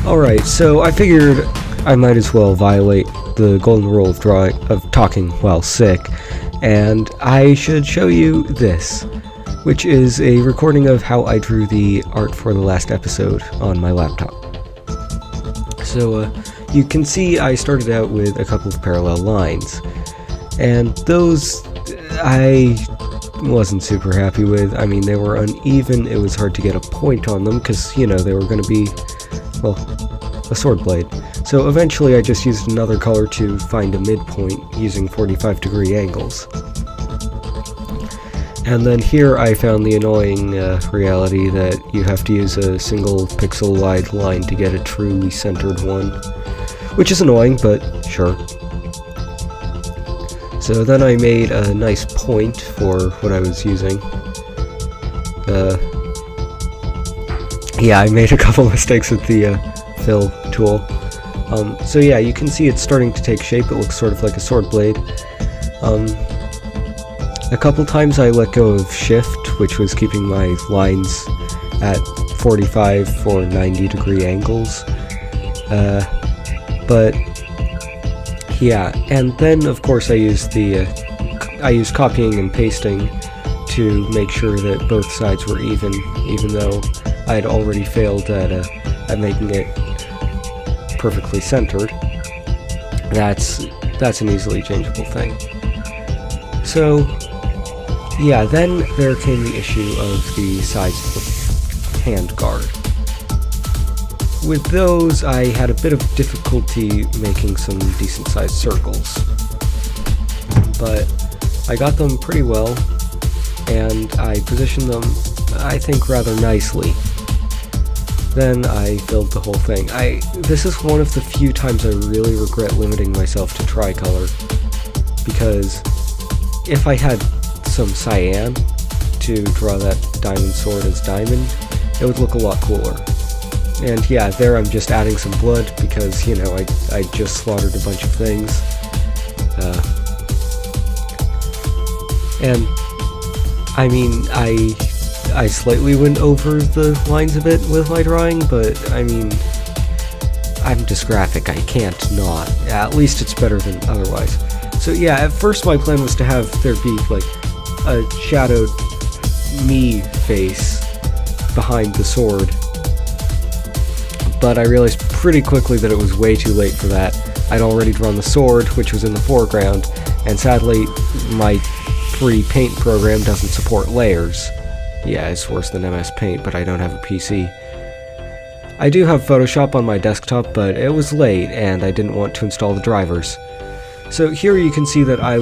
Alright, so I figured I might as well violate the golden rule of talking while sick, and I should show you this, which is a recording of how I drew the art for the last episode on my laptop. So you can see I started out with a couple of parallel lines, and those I wasn't super happy with. I mean, they were uneven, it was hard to get a point on them, because, you know, they were going to be, well, a sword blade. So eventually I just used another color to find a midpoint using 45-degree angles. And then here I found the annoying reality that you have to use a single pixel wide line to get a truly centered one, which is annoying, but sure. So then I made a nice point for what I was using. Yeah, I made a couple mistakes with the fill tool. So yeah, you can see it's starting to take shape. It looks sort of like a sword blade. A couple times I let go of shift, which was keeping my lines at 45 for 90-degree angles. But yeah, and then of course I used copying and pasting to make sure that both sides were even though I had already failed at making it perfectly centered. That's an easily changeable thing. So yeah, then there came the issue of the sides of the hand guard. With those, I had a bit of difficulty making some decent sized circles, but I got them pretty well, and I positioned them, I think, rather nicely. Then I filled the whole thing. This is one of the few times I really regret limiting myself to tricolor, because if I had some cyan to draw that diamond sword as diamond, it would look a lot cooler. And yeah, there I'm just adding some blood because, you know, I just slaughtered a bunch of things. And I mean, I slightly went over the lines a bit with my drawing, but I mean, I'm dysgraphic, I can't not. At least it's better than otherwise. So yeah, at first my plan was to have there be like a shadowed me face behind the sword, but I realized pretty quickly that it was way too late for that. I'd already drawn the sword, which was in the foreground, and sadly my free paint program doesn't support layers. Yeah, it's worse than MS Paint, but I don't have a PC. I do have Photoshop on my desktop, but it was late and I didn't want to install the drivers. So here you can see that I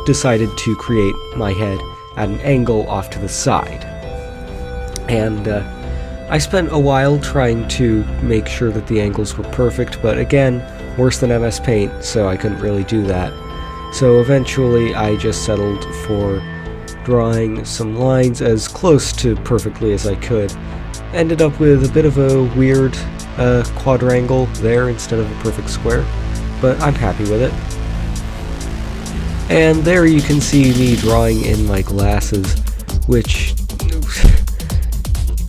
decided to create my head at an angle off to the side. And I spent a while trying to make sure that the angles were perfect, but again, worse than MS Paint, so I couldn't really do that. So eventually I just settled for drawing some lines as close to perfectly as I could. Ended up with a bit of a weird quadrangle there instead of a perfect square, but I'm happy with it. And there you can see me drawing in my glasses, which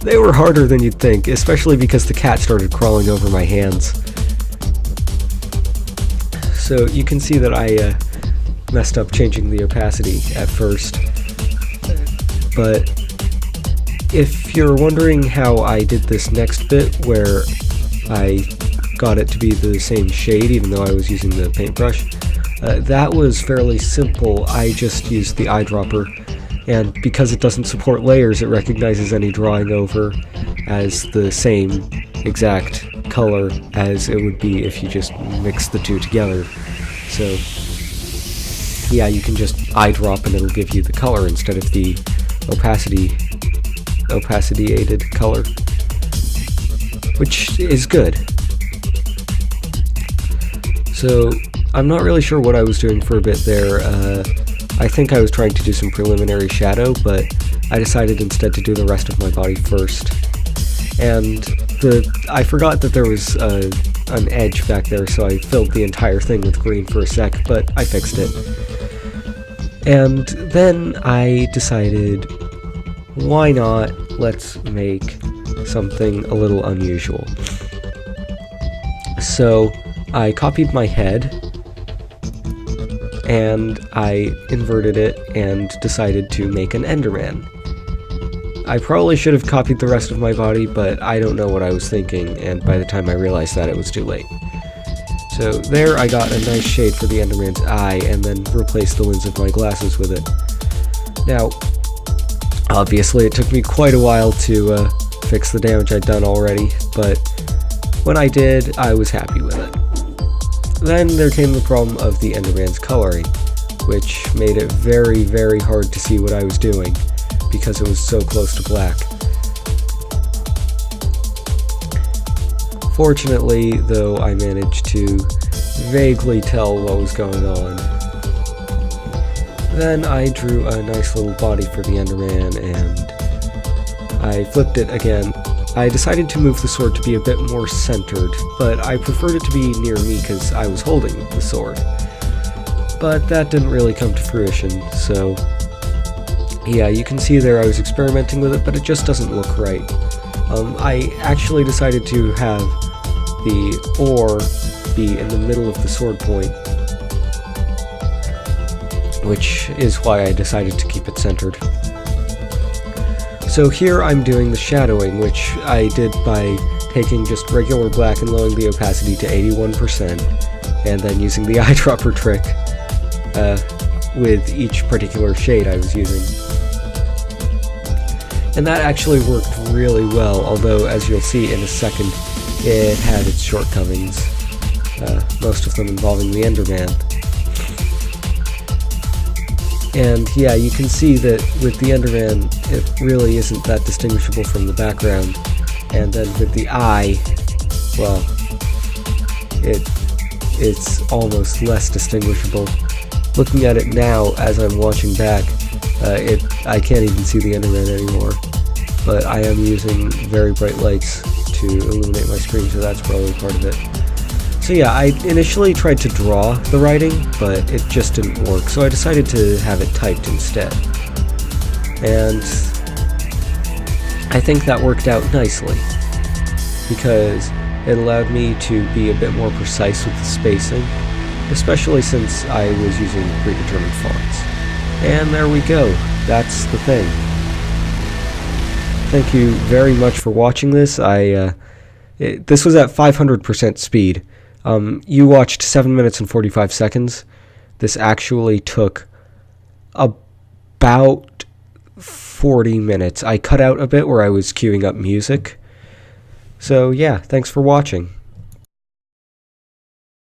they were harder than you'd think, especially because the cat started crawling over my hands. So you can see that I messed up changing the opacity at first. But if you're wondering how I did this next bit, where I got it to be the same shade even though I was using the paintbrush, that was fairly simple. I just used the eyedropper, and because it doesn't support layers, it recognizes any drawing over as the same exact color as it would be if you just mixed the two together. So yeah, you can just eyedrop and it'll give you the color instead of the opacity-aided color, which is good. So I'm not really sure what I was doing for a bit there. I think I was trying to do some preliminary shadow, but I decided instead to do the rest of my body first. And I forgot that there was an edge back there, so I filled the entire thing with green for a sec, but I fixed it. And then I decided, why not, let's make something a little unusual. So I copied my head, and I inverted it and decided to make an Enderman. I probably should have copied the rest of my body, but I don't know what I was thinking, and by the time I realized that, it was too late. So there I got a nice shade for the Enderman's eye, and then replaced the lens of my glasses with it. Now, obviously it took me quite a while to fix the damage I'd done already, but when I did, I was happy with it. Then there came the problem of the Enderman's coloring, which made it very, very hard to see what I was doing, because it was so close to black. Fortunately, though, I managed to vaguely tell what was going on. Then I drew a nice little body for the Enderman, and I flipped it again. I decided to move the sword to be a bit more centered, but I preferred it to be near me because I was holding the sword. But that didn't really come to fruition, so yeah, you can see there I was experimenting with it, but it just doesn't look right. I actually decided to have the ore be in the middle of the sword point, which is why I decided to keep it centered. So here I'm doing the shadowing, which I did by taking just regular black and lowering the opacity to 81%, and then using the eyedropper trick with each particular shade I was using. And that actually worked really well, although as you'll see in a second, it had its shortcomings, most of them involving the Enderman. And yeah, you can see that with the Enderman, it really isn't that distinguishable from the background. And then with the eye, well, it's almost less distinguishable. Looking at it now, as I'm watching back, I can't even see the Enderman anymore. But I am using very bright lights to illuminate my screen, so that's probably part of it. So yeah, I initially tried to draw the writing, but it just didn't work, so I decided to have it typed instead. And I think that worked out nicely, because it allowed me to be a bit more precise with the spacing, especially since I was using predetermined fonts. And there we go, that's the thing. Thank you very much for watching this. This was at 500% speed. You watched 7 minutes and 45 seconds. This actually took about 40 minutes. I cut out a bit where I was queuing up music. So yeah, thanks for watching.